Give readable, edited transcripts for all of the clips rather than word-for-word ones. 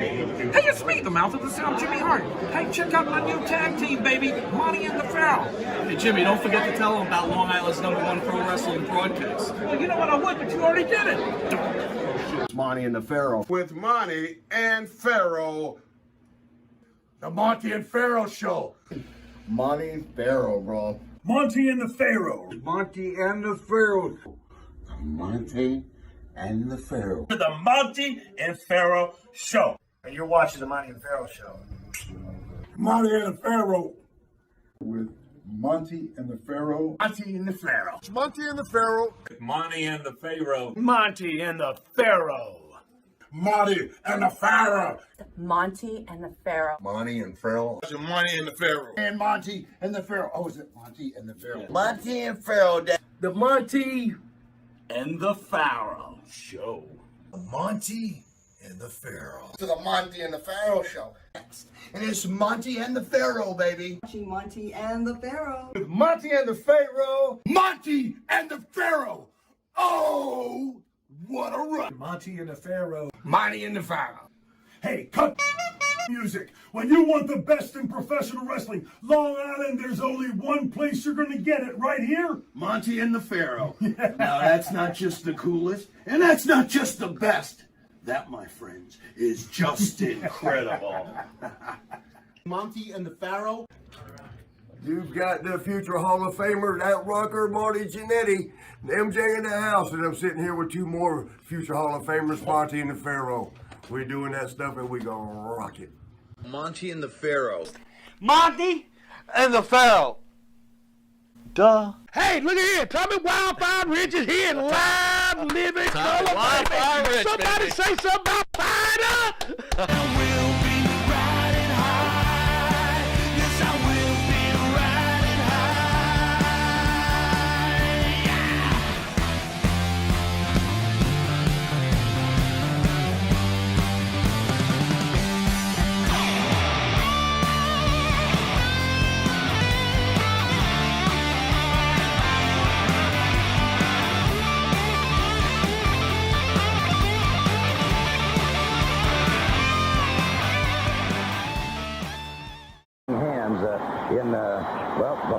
Hey, it's me, the mouth of the South, Jimmy Hart. Hey, check out my new tag team, baby, Monty and the Pharaoh. Hey, Jimmy, don't forget to tell them about Long Island's #1 pro wrestling broadcast. Well, you know what, I would, but you already did it. Monty and the Pharaoh. With Monty and Pharaoh. The Monty and Pharaoh Show. Monty and Pharaoh, bro. Monty and the Pharaoh. Monty and the Pharaoh. Monty and the Pharaoh. The Monty and Pharaoh Show. And you're watching the Monty and Pharaoh Show. Monty and the Pharaoh. With Monty and the Pharaoh. Monty and the Pharaoh. Monty and the Pharaoh. Monty and the Pharaoh. Monty and the Pharaoh. Monty and the Pharaoh. Monty and the Pharaoh. Monty and Pharaoh. Monty and the Pharaoh. And Monty and the Pharaoh. Oh, is it Monty and the Pharaoh? Monty and Pharaoh. The Monty and the Pharaoh Show. Monty and the Pharaoh. To the Monty and the Pharaoh Show. And it's Monty and the Pharaoh, baby. Watching Monty and the Pharaoh. With Monty and the Pharaoh. Monty and the Pharaoh. Oh, what a run. Monty and the Pharaoh. Monty and the Pharaoh. Hey, cut music. When you want the best in professional wrestling, Long Island, there's only one place you're going to get it, right here. Monty and the Pharaoh. Now, that's not just the coolest, and that's not just the best. That, my friends, is just incredible. Monty and the Pharaoh. You've got the future Hall of Famers, Out Rocker, Marty Jannetty, and MJ in the house, and I'm sitting here with two more future Hall of Famers, Monty and the Pharaoh. We're doing that stuff and we gonna rock it. Monty and the Pharaoh. Monty and the Pharaoh. Duh. Hey, look at here. Tommy Wildfire Rich is here in live, living color. Wildfire Rich, Somebody baby. say something about Fighter. In the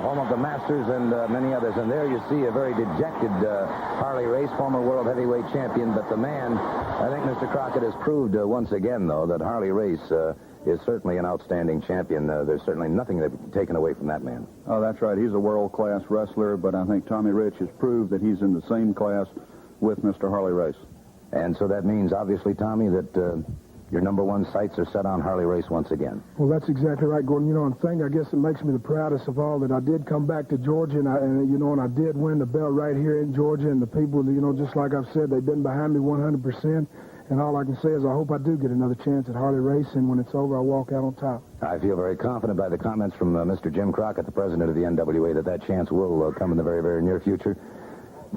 home of the Masters and many others. And there you see a very dejected Harley Race, former world heavyweight champion. But the man, I think Mr. Crockett has proved once again, though, that Harley Race is certainly an outstanding champion. There's certainly nothing to be taken away from that man. Oh, that's right. He's a world-class wrestler, but I think Tommy Rich has proved that he's in the same class with Mr. Harley Race. And so that means, obviously, Tommy, that your #1 sights are set on Harley Race once again. Well, that's exactly right, Gordon. You know, and thing I guess it makes me the proudest of all that I did come back to Georgia, and I did win the belt right here in Georgia, and the people, you know, just like I've said, they've been behind me 100%. And all I can say is I hope I do get another chance at Harley Race, and when it's over, I'll walk out on top. I feel very confident by the comments from Mr. Jim Crockett, the president of the NWA, that chance will come in the very, very near future.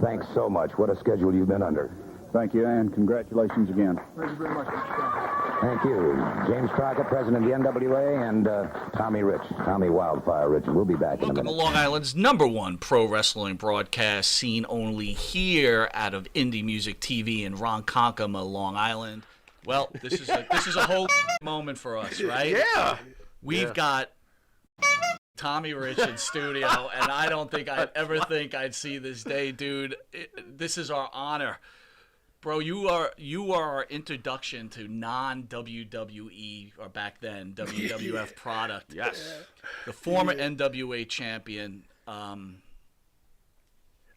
Thanks so much. What a schedule you've been under. Thank you, and congratulations again. Thank you very much, Mr. Crockett. Thank you. James Crockett, president of the NWA, and Tommy Rich, Tommy Wildfire Rich. We'll be back in a Welcome minute. to Long Island's #1 pro wrestling broadcast, seen only here out of Indie Music TV in Ronkonkoma, Long Island. Well, this is a whole moment for us, right? Yeah. We've got Tommy Rich in studio, and I don't think I'd ever think I'd see this day, dude. This is our honor. Bro, you are our introduction to non-WWE, or back then, WWF product. Yes. The former NWA champion.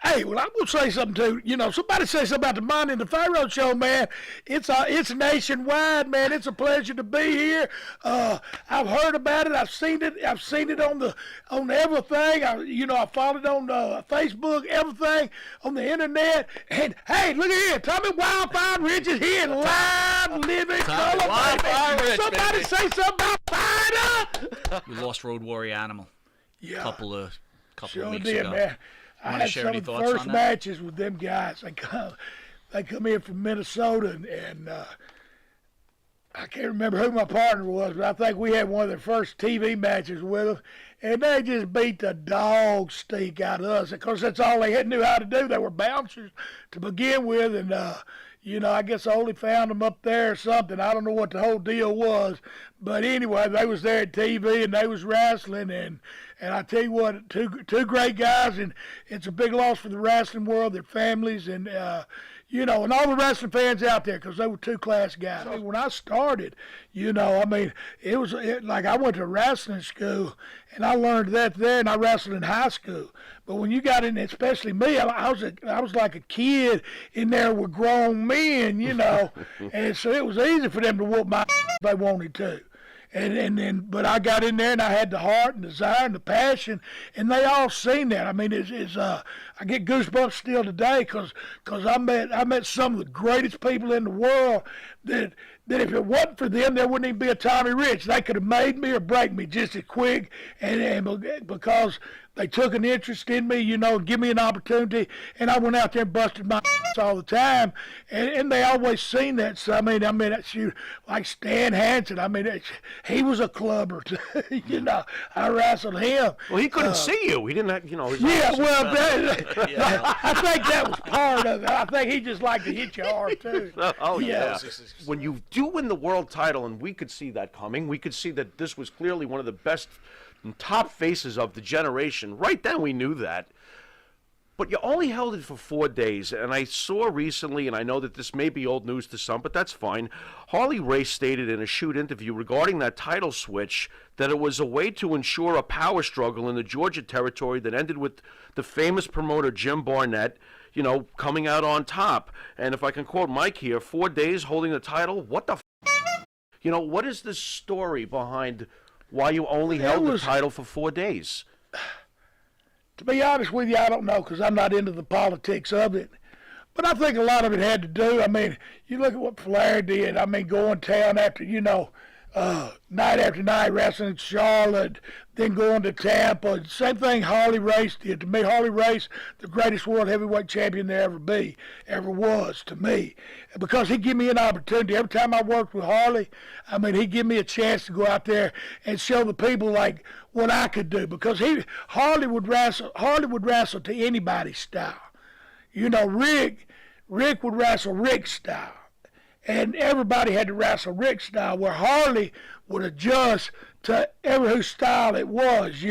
Hey, well, I'm going to say something, too. You know, somebody say something about the Monty and the Pharaoh Show, man. It's nationwide, man. It's a pleasure to be here. I've heard about it. I've seen it on everything. I followed it on Facebook, everything, on the internet. And, hey, look at here. Tommy Wildfire Rich is here in live, living color. Wildfire Rich, Somebody baby. say something about Fighter. We lost Road Warrior Animal Yeah. a couple of Sure weeks did, ago. man. I Wanna had share some any of the thoughts first on that? matches with them guys. They come in from Minnesota, and I can't remember who my partner was, but I think we had one of their first TV matches with them, and they just beat the dog stink out of us. Of course, that's all they knew how to do. They were bouncers to begin with, and I guess I only found them up there or something. I don't know what the whole deal was. But anyway, they was there at TV and they was wrestling. And I tell you what, two great guys. And it's a big loss for the wrestling world, their families, and, and all the wrestling fans out there, because they were two-class guys. I mean, when I started, it was like I went to wrestling school, and I learned that there, and I wrestled in high school. But when you got in, especially me, I was like a kid in there with grown men, and so it was easy for them to whoop my if they wanted to. But I got in there and I had the heart and desire and the passion, and they all seen that. I mean, I get goosebumps still today because I met some of the greatest people in the world that if it wasn't for them, there wouldn't even be a Tommy Rich. They could have made me or break me just as quick, and because they took an interest in me, and give me an opportunity, and I went out there and busted my ass all the time, and they always seen that. So shoot, like Stan Hansen, he was a clubber too. I wrestled him. Well, he couldn't see you. He didn't have, his yeah, eyes. well, I think that was part of it. I think he just liked to hit you hard too. Oh yeah. When you do win the world title, and we could see that coming, we could see that this was clearly one of the best and top faces of the generation. Right then we knew that. But you only held it for 4 days, and I saw recently, and I know that this may be old news to some, but that's fine, Harley Race stated in a shoot interview regarding that title switch that it was a way to ensure a power struggle in the Georgia territory that ended with the famous promoter Jim Barnett, coming out on top. And if I can quote Mike here, 4 days holding the title, what the what is the story behind why you only held the title for 4 days? To be honest with you, I don't know, because I'm not into the politics of it. But I think a lot of it had to do, you look at what Flair did. Going town after, night after night, wrestling in Charlotte, then going to Tampa. Same thing Harley Race did. To me, Harley Race, the greatest world heavyweight champion there ever was to me. Because he gave me an opportunity. Every time I worked with Harley, he gave me a chance to go out there and show the people like what I could do. Because Harley would wrestle to anybody's style. Rick would wrestle Rick's style. And everybody had to wrestle Rick's style, where Harley would adjust to whose style it was,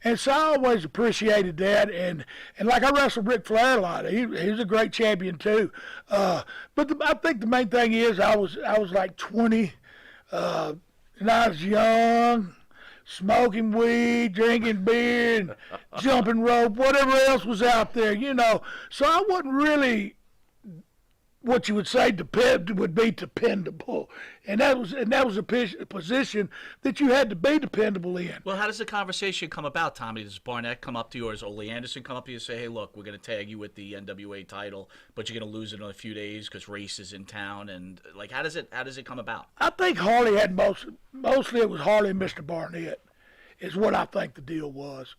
And so I always appreciated that. And like I wrestled Ric Flair a lot. He was a great champion too. But I think the main thing is I was like 20, and I was young, smoking weed, drinking beer, and jumping rope, whatever else was out there, So I wasn't really what you would say would be dependable, and that was a position that you had to be dependable in. Well, how does the conversation come about, Tommy? Does Barnett come up to you, or does Ole Anderson come up to you and say, "Hey, look, we're going to tag you with the NWA title, but you're going to lose it in a few days because Race is in town"? And like, how does it come about? I think Harley had mostly it was Harley and Mr. Barnett, is what I think the deal was.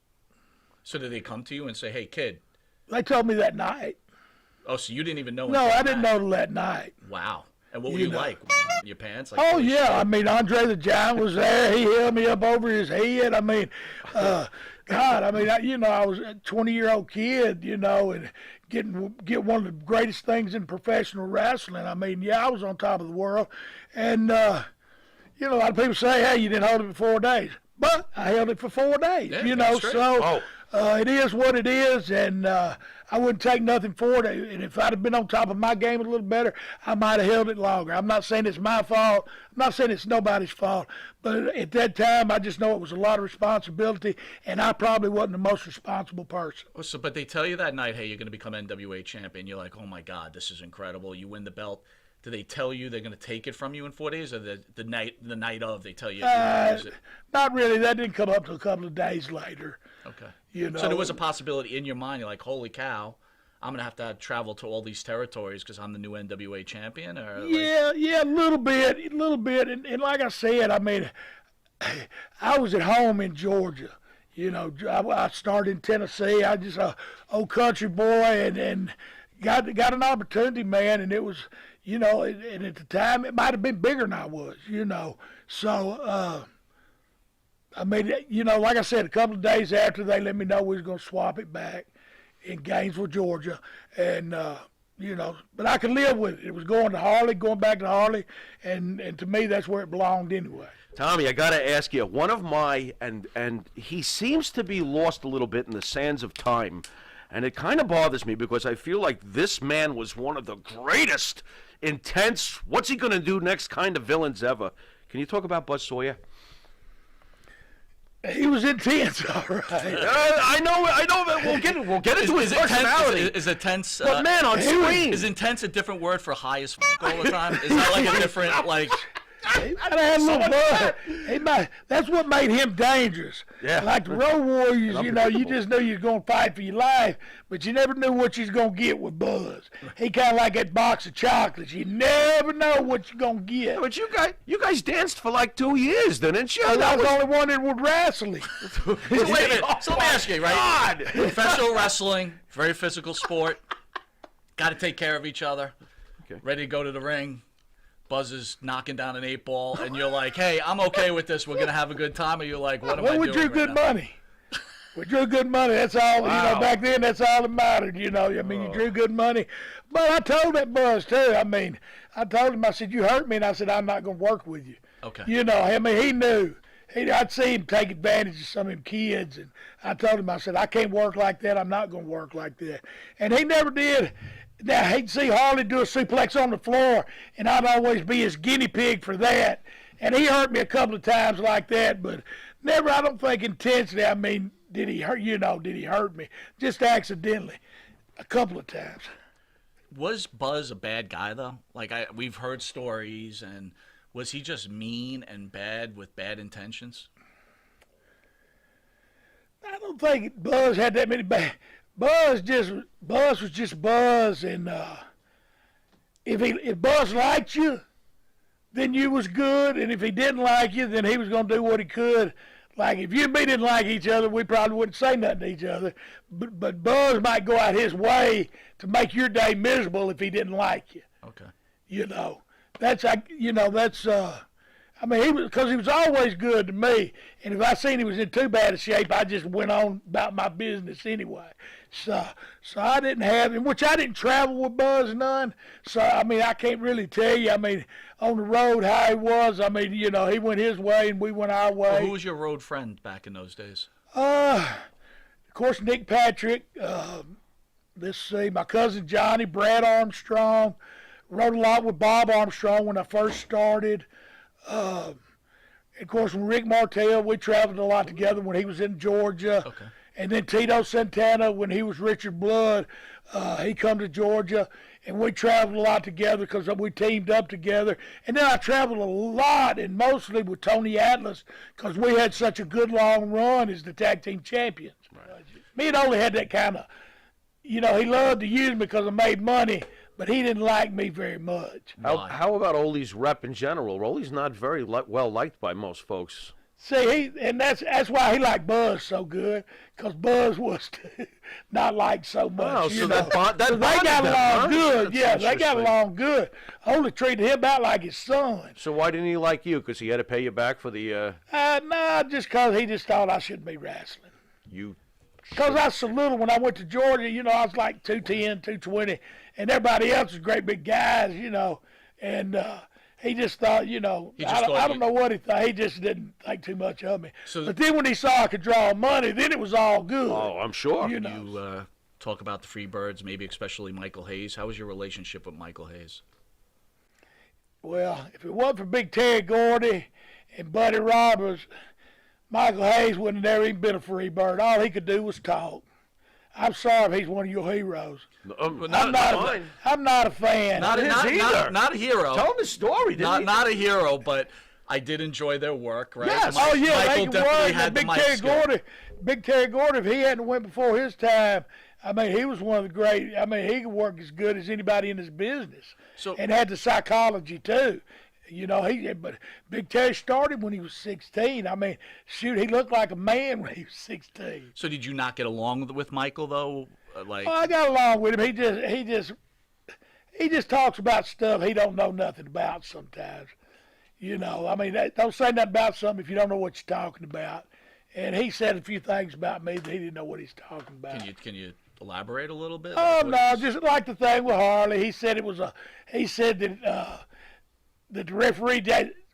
So did they come to you and say, "Hey, kid"? They told me that night. Oh, so you didn't even know? No, I didn't know till that night. Wow. And what were you like? Your pants? Like, oh, yeah. Andre the Giant was there. He held me up over his head. I was a 20-year-old kid, and get one of the greatest things in professional wrestling. I was on top of the world. And, a lot of people say, hey, you didn't hold it for 4 days. But I held it for 4 days, so it is what it is, and I wouldn't take nothing for it. And if I'd have been on top of my game a little better, I might have held it longer. I'm not saying it's my fault. I'm not saying it's nobody's fault. But at that time, I just know it was a lot of responsibility, and I probably wasn't the most responsible person. But they tell you that night, hey, you're going to become NWA champion. You're like, oh, my God, this is incredible. You win the belt. Do they tell you they're going to take it from you in 4 days, or the night of they tell you? Not really. That didn't come up till a couple of days later. Okay. So there was a possibility in your mind. You're like, holy cow, I'm going to have travel to all these territories because I'm the new NWA champion? Or yeah, a little bit. And like I said, I was at home in Georgia. I started in Tennessee. I just a old country boy and got an opportunity, man, and it was, and at the time it might have been bigger than I was, So, like I said, a couple of days after they let me know we was going to swap it back in Gainesville, Georgia, and you know, but I could live with it. It was going back to Harley, and to me, that's where it belonged anyway. Tommy, I got to ask you, one of my, and he seems to be lost a little bit in the sands of time, and it kind of bothers me because I feel like this man was one of the greatest, intense, what's he going to do next kind of villains ever. Can you talk about Buzz Sawyer? He was intense, all right. I know that we'll get into his personality. Is intense? But man, on screen, is intense a different word for high as all the time? Is that like a different like? He might have had a little buzz. That's what made him dangerous. Yeah. Like the Road Warriors, you know, you just knew you was going to fight for your life, but you never knew what you was going to get with Buzz. He kind of like that box of chocolates. You never know what you're going to get. Yeah, but you guys danced for like 2 years, didn't you? I was the only one that would wrestle him. So wait a minute. So let me ask you, right? God. Professional wrestling, very physical sport. Got to take care of each other. Okay. Ready to go to the ring. Buzz is knocking down an 8-ball, and you're like, hey, I'm okay with this. We're going to have a good time. Or you're like, what am I doing? We drew good right now? money. We drew good money. That's all, Wow. you know, back then, that's all that mattered, you know. I mean, you drew good money. But I told that Buzz, too. I mean, I told him, I said, you hurt me, and I said, I'm not going to work with you. Okay. You know, I mean, he knew. I'd see him take advantage of some of them kids, and I told him, I said, I can't work like that. I'm not going to work like that. And he never did. Now, he'd see Harley do a suplex on the floor, and I'd always be his guinea pig for that. And he hurt me a couple of times like that, but never, I don't think intentionally. I mean, did he hurt me? Just accidentally, a couple of times. Was Buzz a bad guy, though? Like, we've heard stories, and was he just mean and bad with bad intentions? I don't think Buzz had that many bad. Buzz was just Buzz, and if Buzz liked you, then you was good, and if he didn't like you, then he was gonna do what he could. Like if you and me didn't like each other, we probably wouldn't say nothing to each other. But Buzz might go out his way to make your day miserable if he didn't like you. Okay. You know, I mean, because he was always good to me, and if I seen he was in too bad a shape, I just went on about my business anyway. So I didn't have him, which I didn't travel with Buzz none. So I mean, I can't really tell you. I mean, on the road how he was. I mean, you know, he went his way and we went our way. Well, who was your road friend back in those days? Of course, Nick Patrick. Let's see, my cousin Johnny, Brad Armstrong. Rode a lot with Bob Armstrong when I first started. Of course, when Rick Martel, we traveled a lot together when he was in Georgia. Okay. And then Tito Santana, when he was Richard Blood, he come to Georgia, and we traveled a lot together because we teamed up together. And then I traveled a lot, and mostly with Tony Atlas, because we had such a good long run as the tag team champions. Right. Me and Ole had that kind of, you know, he loved to use me because I made money, but he didn't like me very much. How about Ole's rep in general? Ole's not very well liked by most folks. See, that's why he liked Buzz so good, because Buzz was not liked so much. Oh, so that bonded they got them, along huh? good. That's Yeah, they got interesting. along good. Only treated him out like his son. So why didn't he like you? Because he had to pay you back for the No, just because he just thought I shouldn't be wrestling. you. Because I was so little when I went to Georgia, you know, I was like 210, 220, and everybody else was great big guys, you know, and he just thought, you know, I don't know what he thought. He just didn't think too much of me. But then when he saw I could draw money, then it was all good. Oh, I'm sure. You know. You talk about the Freebirds, maybe especially Michael Hayes. How was your relationship with Michael Hayes? Well, if it wasn't for Big Terry Gordy and Buddy Roberts, Michael Hayes wouldn't have never even been a Freebird. All he could do was talk. I'm sorry if he's one of your heroes. I'm not a fan. Not a hero. Tell him the story. Not a hero, but I did enjoy their work, right? Yes. Michael they definitely was. had the Big mic Terry skill. Gordy. Big Terry Gordy, if he hadn't went before his time, I mean, he was one of the great. I mean, he could work as good as anybody in his business, and had the psychology too. You know, but Big Terry started when he was 16. I mean, shoot, he looked like a man when he was 16. So did you not get along with Michael though? I got along with him. He just talks about stuff he don't know nothing about sometimes. You know, I mean, don't say nothing about something if you don't know what you're talking about. And he said a few things about me that he didn't know what he's talking about. Can you elaborate a little bit? Oh Like, no, just like the thing with Harley. He said it was he said that the referee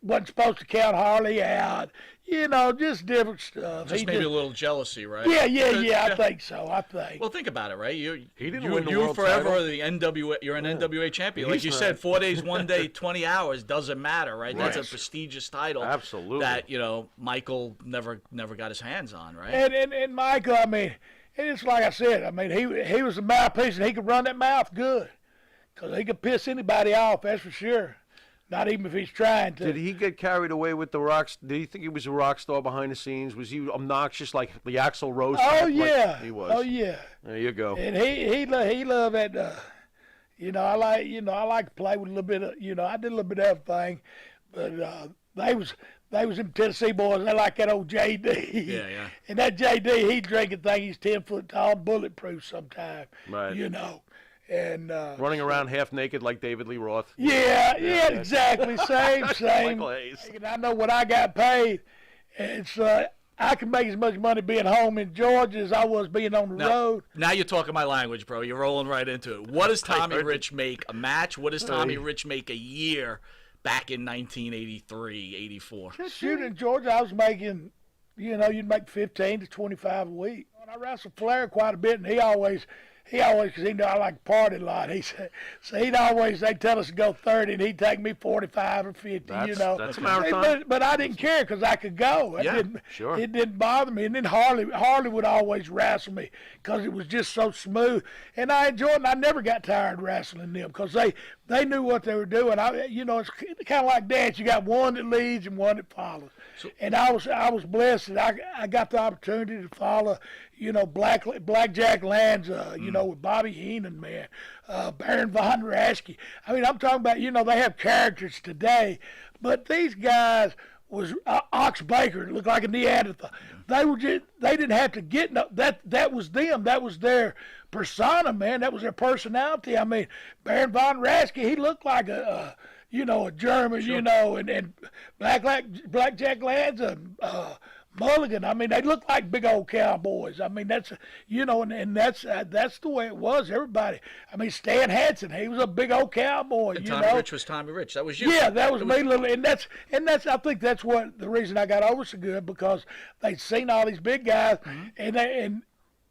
wasn't supposed to count Harley out. You know, just different stuff. just maybe a little jealousy, right? Yeah. I think so. I think. Well, think about it, right? He didn't win the you world forever title. are the NWA. You're an NWA champion, like He's you not. said. 4 days, 1 day, 20 hours doesn't matter, right? That's a Right. prestigious title. Absolutely. That Michael never got his hands on, right? And Michael, I mean, it's like I said. I mean, he was a mouthpiece, and he could run that mouth good, because he could piss anybody off. That's for sure. Not even if he's trying to. Did he get carried away with the rocks? Did he think he was a rock star behind the scenes? Was he obnoxious like the Axl Rose? Oh type? Like yeah. he was. Oh yeah. There you go. And he loved that. I like to play with a little bit of. I did a little bit of everything, but they was in Tennessee boys. They like that old JD. Yeah. And that JD, he drinking thing. He's 10 foot tall, bulletproof sometime. Right. And Running around half naked like David Lee Roth. Yeah, exactly. Same. Michael Hayes. And I know what I got paid. And so I can make as much money being home in Georgia as I was being on the road. Now you're talking my language, bro. You're rolling right into it. What does Tommy Rich make a match? What does Tommy Rich make a year back in 1983, 84? Shoot, in Georgia, I was making, you'd make 15 to 25 a week. And I wrestled Flair quite a bit, and he always, because he knew I like to party a lot. He said, so they'd tell us to go 30, and he'd take me 45 or 50, That's a marathon. But I didn't care because I could go. Sure. It didn't bother me. And then Harley would always wrestle me because it was just so smooth. And I enjoyed it, and I never got tired wrestling them because they knew what they were doing. It's kind of like dance. You got one that leads and one that follows. And I was blessed that I got the opportunity to follow, Blackjack Lanza, with Bobby Heenan, man, Baron Von Raschke. I mean, I'm talking about, they have characters today, but these guys was Ox Baker, looked like a Neanderthal. They didn't have to get that was them. That was their persona, man. That was their personality. I mean, Baron Von Raschke, he looked like a German, and Blackjack Lanza, Mulligan. I mean, they look like big old cowboys. I mean, that's and that's the way it was. Everybody. I mean, Stan Hansen, he was a big old cowboy. And Tommy Rich was Tommy Rich. That was you. Yeah, that was me. And that's. I think that's what the reason I got over so good, because they'd seen all these big guys, and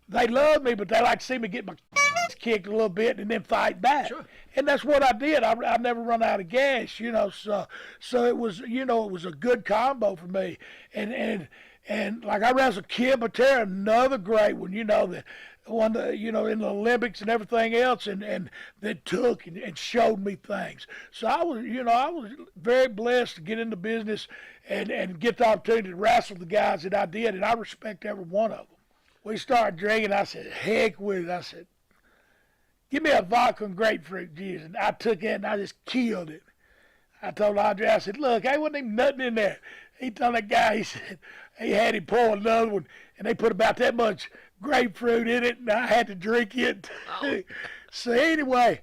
they loved me, but they like to see me get my kicked a little bit and then fight back. Sure. And that's what I did. I never run out of gas, So it was, it was a good combo for me. And like I wrestled Kim Patera, another great one, that one, in the Olympics and everything else, and that took and showed me things. So I was very blessed to get into business and get the opportunity to wrestle the guys that I did, and I respect every one of them. We started drinking. I said, heck with it. I said, give me a vodka and grapefruit juice. And I took it and I just killed it. I told Andre, I said, look, ain't wasn't even nothing in there. He told that guy, he said, he had him pour another one, and they put about that much grapefruit in it, and I had to drink it. Oh. So anyway,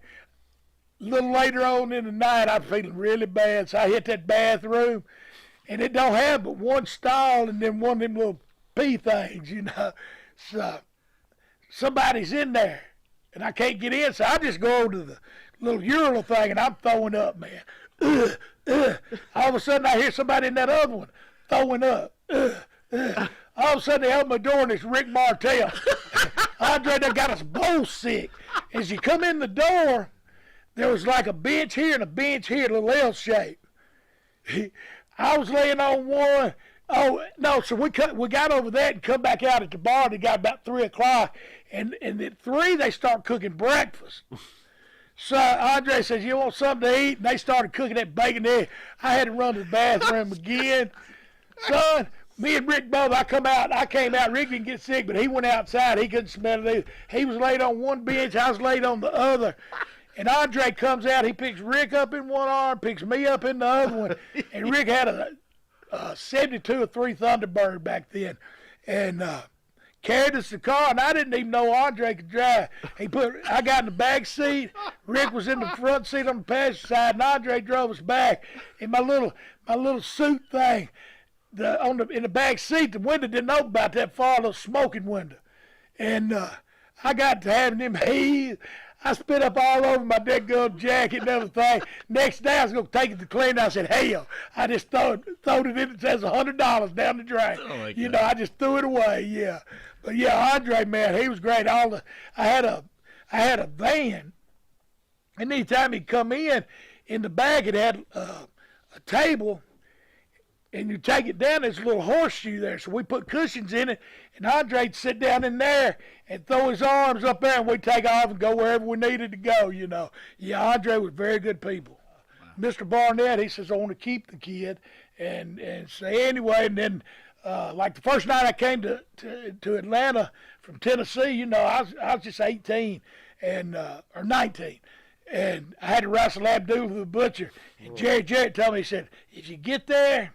a little later on in the night, I'm feeling really bad, so I hit that bathroom, and it don't have but one stall and then one of them little pee things, So somebody's in there, and I can't get in, so I just go to the little urinal thing, and I'm throwing up, man. All of a sudden, I hear somebody in that other one throwing up. All of a sudden, they open my door, and it's Rick Martel. Andre, they got us both sick. As you come in the door, there was like a bench here and a bench here, a little L shape. I was laying on one. Oh, no, so we got over that and come back out at the bar, and it got about 3 o'clock. And at 3, they start cooking breakfast. So Andre says, you want something to eat? And they started cooking that bacon there. I had to run to the bathroom again. Son, me and Rick both, I came out. Rick didn't get sick, but he went outside. He couldn't smell it either. He was laid on one bench. I was laid on the other. And Andre comes out. He picks Rick up in one arm, picks me up in the other one. And Rick had a 72 or 3 Thunderbird back then. And carried us to the car, and I didn't even know Andre could drive. I got in the back seat. Rick was in the front seat on the passenger side, and Andre drove us back. In my little suit thing, in the back seat, the window didn't open about that far, a little smoking window. And I got to having them heave. I spit up all over my dead girl jacket and everything. Next day I was going to take it to clean. I said, hell, I just throwed it in. It says $100 down the drain. Oh my you God. know, I just threw it away. Yeah, but yeah, Andre, man, he was great. I had a van, and anytime he'd come in the back it had a table. And you take it down, there's a little horseshoe there. So we put cushions in it, and Andre'd sit down in there and throw his arms up there, and we'd take off and go wherever we needed to go, you know. Yeah, Andre was very good people. Wow. Mr. Barnett, he says, I want to keep the kid. And say anyway, and then like the first night I came to Atlanta from Tennessee, you know, I was just 18 and or 19. And I had to wrestle Abdul the butcher. And Jerry Jarrett told me, he said, if you get there,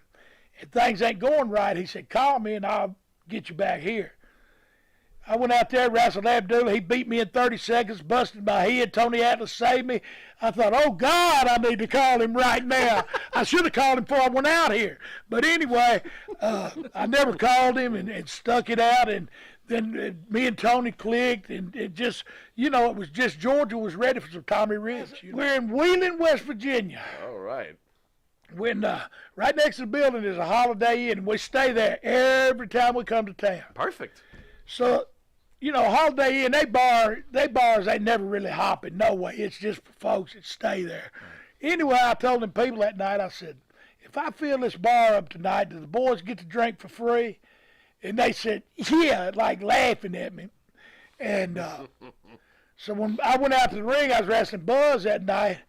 if things ain't going right, he said, call me and I'll get you back here. I went out there, wrestled Abdul. He beat me in 30 seconds, busted my head. Tony Atlas saved me. I thought, oh, God, I need to call him right now. I should have called him before I went out here. But anyway, I never called him and stuck it out. And then me and Tony clicked. And it just, you know, it was just Georgia was ready for some Tommy Rich. You know? We're in Wheeling, West Virginia. All right. When right next to the building is a Holiday Inn, and we stay there every time we come to town. Perfect. So, you know, Holiday Inn, they bars ain't never really hopping, no way. It's just for folks that stay there. Right. Anyway, I told them people that night, I said, if I fill this bar up tonight, do the boys get to drink for free? And they said, yeah, like laughing at me. And so when I went out to the ring, I was wrestling Buzz that night.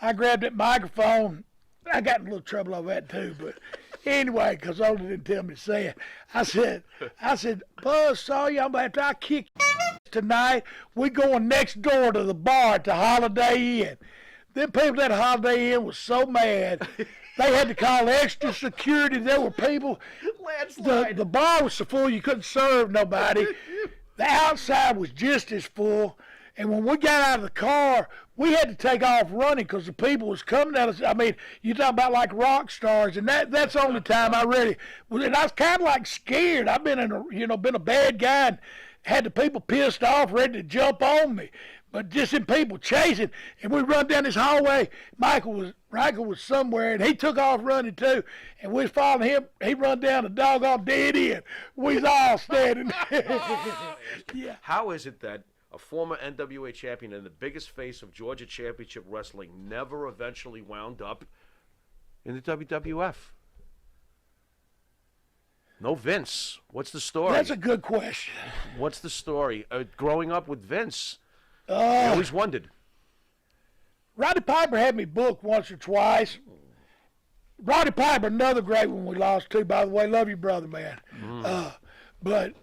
I grabbed that microphone. I got in a little trouble over that too, but anyway, because Oda didn't tell me to say it. I said, Buzz, sorry, I'm after I kick tonight. We going next door to the bar at the Holiday Inn. Them people at the Holiday Inn was so mad. They had to call extra security. There were people. The bar was so full you couldn't serve nobody. The outside was just as full. And when we got out of the car, we had to take off running because the people was coming at us. I mean, you talk about like rock stars, and that's the only time I really. And I was kind of like scared. I've been been a bad guy and had the people pissed off, ready to jump on me. But just in people chasing, and we run down this hallway. Michael was somewhere, and he took off running too. And we was following him. He run down the doggone dead end. We was all standing. Yeah. How is it that a former NWA champion and the biggest face of Georgia Championship Wrestling never eventually wound up in the WWF? No Vince. What's the story? That's a good question. What's the story? Growing up with Vince, I always wondered. Roddy Piper had me booked once or twice. Roddy Piper, another great one we lost too, by the way. Love you, brother, man. But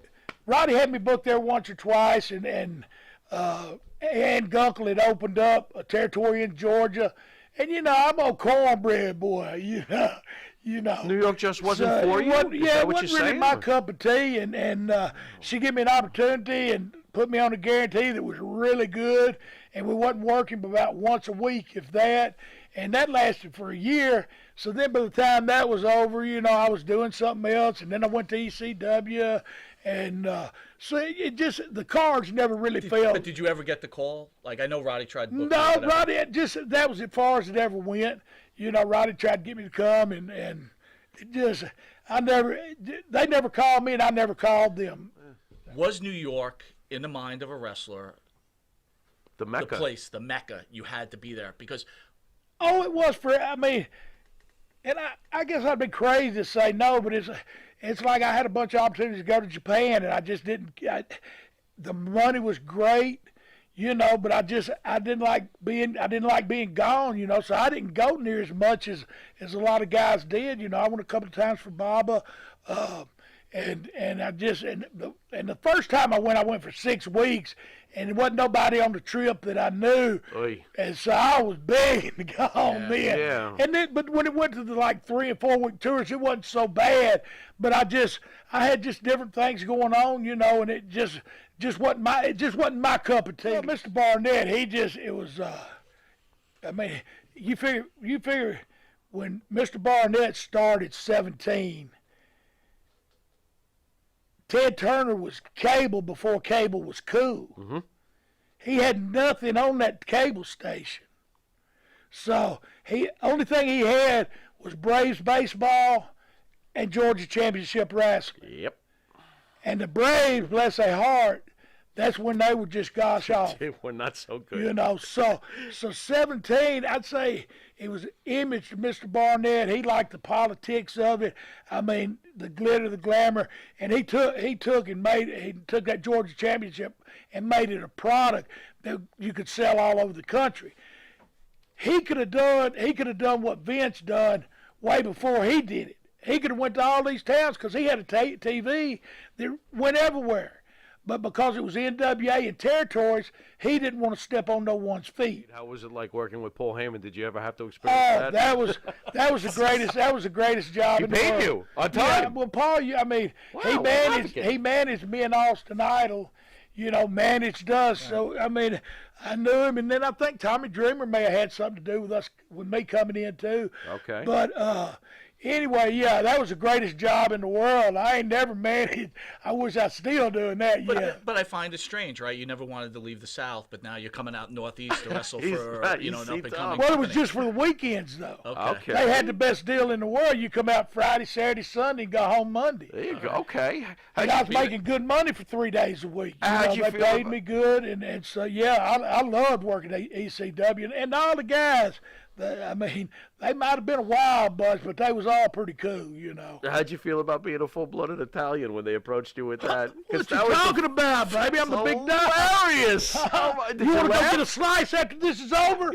Roddy had me booked there once or twice, and Ann Gunkel had opened up a territory in Georgia. And, you know, I'm a cornbread boy, you know. New York just wasn't for you? It wasn't really my cup of tea. And she gave me an opportunity and put me on a guarantee that was really good. And we wasn't working but about once a week, if that. And that lasted for a year. So then by the time that was over, you know, I was doing something else. And then I went to ECW. And so it just, the cards never really fell. But did you ever get the call? Like, I know Roddy tried to book No, you, Roddy, that was as far as it ever went. You know, Roddy tried to get me to come, and it just, they never called me, and I never called them. Was New York, in the mind of a wrestler, the Mecca? The place, the Mecca. You had to be there because... Oh, it was and I guess I'd be crazy to say no, but it's like I had a bunch of opportunities to go to Japan, and I just didn't. The money was great, you know, but I didn't like being gone, you know, so I didn't go near as much as a lot of guys did, you know. I went a couple of times for Baba, and the first time I went for 6 weeks. And there wasn't nobody on the trip that I knew. Oy. And so I was begging to go on then. Yeah. And then, but when it went to the like 3 and 4 week tours, it wasn't so bad. But I had just different things going on, you know, and it just wasn't my cup of tea. Well, Mr. Barnett, you figure when Mr. Barnett started 17, Ted Turner was cable before cable was cool. Mm-hmm. He had nothing on that cable station. So only thing he had was Braves baseball and Georgia Championship wrestling. Yep. And the Braves, bless their heart, that's when they were just gosh off. They were not so good. You know, so 17, I'd say it was an image of Mr. Barnett. He liked the politics of it. I mean, the glitter, the glamour, and he took that Georgia Championship and made it a product that you could sell all over the country. He could have done what Vince done way before he did it. He could have went to all these towns because he had a TV that went everywhere. But because it was NWA and territories, he didn't want to step on no one's feet. How was it like working with Paul Heyman? Did you ever have to experience that? that was the greatest. That was the greatest job. He in the paid world. you on time. Yeah, well, Paul, I mean, Wow, he managed me and Austin Idol. You know, managed us. So I mean, I knew him, and then I think Tommy Dreamer may have had something to do with me coming in too. Okay. But anyway, yeah, that was the greatest job in the world. I ain't never managed. I wish I was still doing that. But I find it strange, right? You never wanted to leave the South, but now you're coming out Northeast to wrestle He's for right, an you up see, and Tom. coming. Well, it was just for the weekends, though. Okay. They had the best deal in the world. You come out Friday, Saturday, Sunday, and go home Monday. There you go. Okay. And I was making good money for 3 days a week. How'd you they feel paid about- me good, and so yeah, I loved working at ECW, and all the guys. I mean, they might have been a wild bunch, but they was all pretty cool, you know. How'd you feel about being a full-blooded Italian when they approached you with that? What you talking about, baby? I'm the big dog. Hilarious. Oh, my- did You want to go laugh? get a slice after this is over?